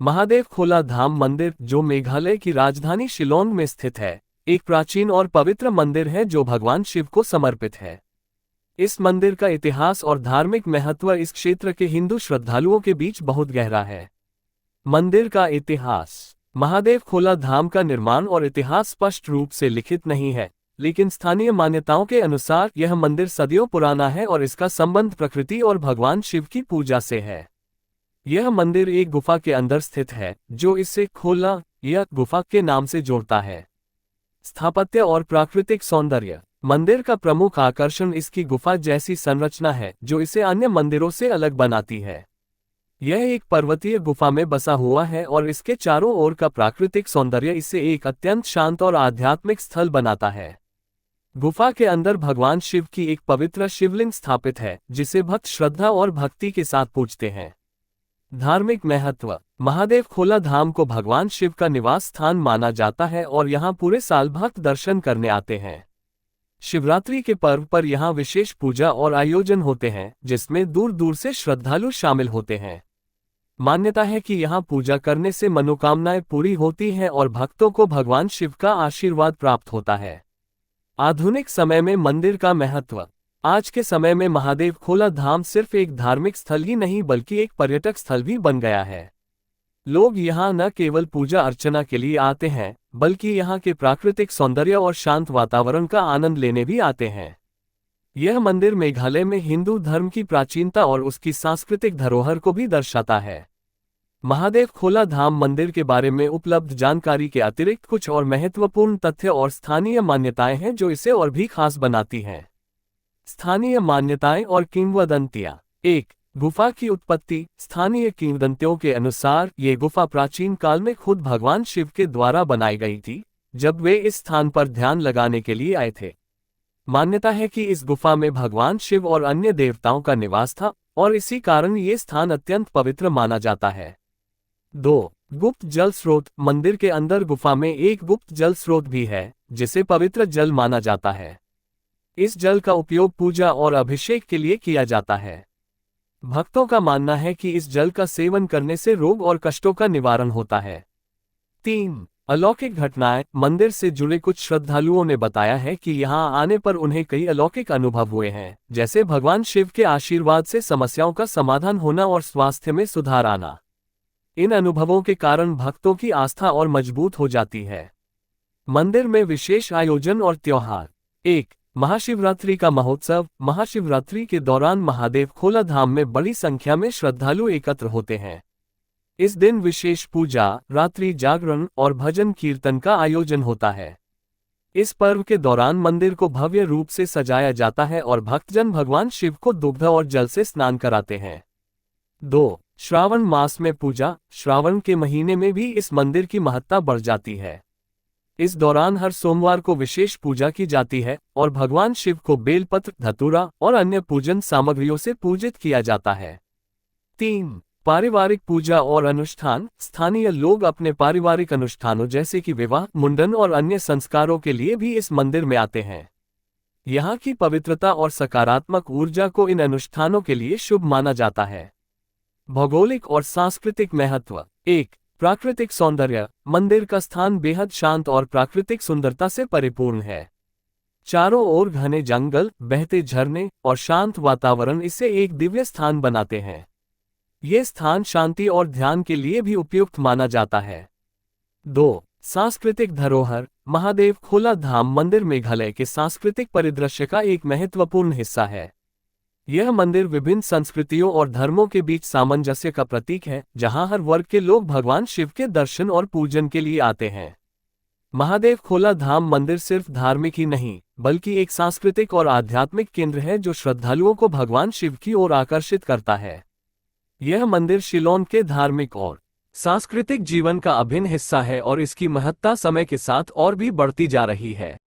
महादेव खोला धाम मंदिर, जो मेघालय की राजधानी शिलोंग में स्थित है, एक प्राचीन और पवित्र मंदिर है जो भगवान शिव को समर्पित है। इस मंदिर का इतिहास और धार्मिक महत्व इस क्षेत्र के हिंदू श्रद्धालुओं के बीच बहुत गहरा है। मंदिर का इतिहास। महादेव खोला धाम का निर्माण और इतिहास स्पष्ट रूप से लिखित नहीं है, लेकिन स्थानीय मान्यताओं के अनुसार यह मंदिर सदियों पुराना है और इसका संबंध प्रकृति और भगवान शिव की पूजा से है। यह मंदिर एक गुफा के अंदर स्थित है, जो इसे खोला या गुफा के नाम से जोड़ता है। स्थापत्य और प्राकृतिक सौंदर्य। मंदिर का प्रमुख आकर्षण इसकी गुफा जैसी संरचना है, जो इसे अन्य मंदिरों से अलग बनाती है। यह एक पर्वतीय गुफा में बसा हुआ है और इसके चारों ओर का प्राकृतिक सौंदर्य इसे एक अत्यंत शांत और आध्यात्मिक स्थल बनाता है। गुफा के अंदर भगवान शिव की एक पवित्र शिवलिंग स्थापित है, जिसे भक्त श्रद्धा और भक्ति के साथ पूजते हैं। धार्मिक महत्व। महादेव खोला धाम को भगवान शिव का निवास स्थान माना जाता है और यहाँ पूरे साल भक्त दर्शन करने आते हैं। शिवरात्रि के पर्व पर यहाँ विशेष पूजा और आयोजन होते हैं, जिसमें दूर दूर से श्रद्धालु शामिल होते हैं। मान्यता है कि यहाँ पूजा करने से मनोकामनाएं पूरी होती हैं और भक्तों को भगवान शिव का आशीर्वाद प्राप्त होता है। आधुनिक समय में मंदिर का महत्व। आज के समय में महादेव खोला धाम सिर्फ एक धार्मिक स्थल ही नहीं बल्कि एक पर्यटक स्थल भी बन गया है। लोग यहाँ न केवल पूजा अर्चना के लिए आते हैं, बल्कि यहाँ के प्राकृतिक सौंदर्य और शांत वातावरण का आनंद लेने भी आते हैं। यह मंदिर मेघालय में हिंदू धर्म की प्राचीनता और उसकी सांस्कृतिक धरोहर को भी दर्शाता है। महादेव खोला धाम मंदिर के बारे में उपलब्ध जानकारी के अतिरिक्त कुछ और महत्वपूर्ण तथ्य और स्थानीय मान्यताएं हैं जो इसे और भी खास बनाती हैं। स्थानीय मान्यताएं और किंवदंतियां। 1. गुफा की उत्पत्ति। स्थानीय किंवदंतियों के अनुसार ये गुफा प्राचीन काल में खुद भगवान शिव के द्वारा बनाई गई थी, जब वे इस स्थान पर ध्यान लगाने के लिए आए थे। मान्यता है कि इस गुफा में भगवान शिव और अन्य देवताओं का निवास था और इसी कारण ये स्थान अत्यंत पवित्र माना जाता है। 2. गुप्त जल स्रोत। मंदिर के अंदर गुफा में एक गुप्त जल स्रोत भी है, जिसे पवित्र जल माना जाता है। इस जल का उपयोग पूजा और अभिषेक के लिए किया जाता है। भक्तों का मानना है कि इस जल का सेवन करने से रोग और कष्टों का निवारण होता है। 3. अलौकिक घटनाएं। मंदिर से जुड़े कुछ श्रद्धालुओं ने बताया है कि यहाँ आने पर उन्हें कई अलौकिक अनुभव हुए हैं, जैसे भगवान शिव के आशीर्वाद से समस्याओं का समाधान होना और स्वास्थ्य में सुधार आना। इन अनुभवों के कारण भक्तों की आस्था और मजबूत हो जाती है। मंदिर में विशेष आयोजन और त्योहार। 1. महाशिवरात्रि का महोत्सव। महाशिवरात्रि के दौरान महादेव खोला धाम में बड़ी संख्या में श्रद्धालु एकत्र होते हैं। इस दिन विशेष पूजा, रात्रि जागरण और भजन कीर्तन का आयोजन होता है। इस पर्व के दौरान मंदिर को भव्य रूप से सजाया जाता है और भक्तजन भगवान शिव को दुग्ध और जल से स्नान कराते हैं। 2. श्रावण मास में पूजा। श्रावण के महीने में भी इस मंदिर की महत्ता बढ़ जाती है। इस दौरान हर सोमवार को विशेष पूजा की जाती है और भगवान शिव को बेलपत्र, धतूरा और अन्य पूजन सामग्रियों से पूजित किया जाता है। 3. पारिवारिक पूजा और अनुष्ठान। स्थानीय लोग अपने पारिवारिक अनुष्ठानों जैसे कि विवाह, मुंडन और अन्य संस्कारों के लिए भी इस मंदिर में आते हैं। यहाँ की पवित्रता और सकारात्मक ऊर्जा को इन अनुष्ठानों के लिए शुभ माना जाता है। भौगोलिक और सांस्कृतिक महत्व। 1. प्राकृतिक सौंदर्य। मंदिर का स्थान बेहद शांत और प्राकृतिक सुंदरता से परिपूर्ण है। चारों ओर घने जंगल, बहते झरने और शांत वातावरण इसे एक दिव्य स्थान बनाते हैं। ये स्थान शांति और ध्यान के लिए भी उपयुक्त माना जाता है। 2. सांस्कृतिक धरोहर। महादेव खोला धाम मंदिर मेघालय के सांस्कृतिक परिदृश्य का एक महत्वपूर्ण हिस्सा है। यह मंदिर विभिन्न संस्कृतियों और धर्मों के बीच सामंजस्य का प्रतीक है, जहां हर वर्ग के लोग भगवान शिव के दर्शन और पूजन के लिए आते हैं। महादेव खोला धाम मंदिर सिर्फ धार्मिक ही नहीं, बल्कि एक सांस्कृतिक और आध्यात्मिक केंद्र है जो श्रद्धालुओं को भगवान शिव की ओर आकर्षित करता है। यह मंदिर शिलोंग के धार्मिक और सांस्कृतिक जीवन का अभिन्न हिस्सा है और इसकी महत्ता समय के साथ और भी बढ़ती जा रही है।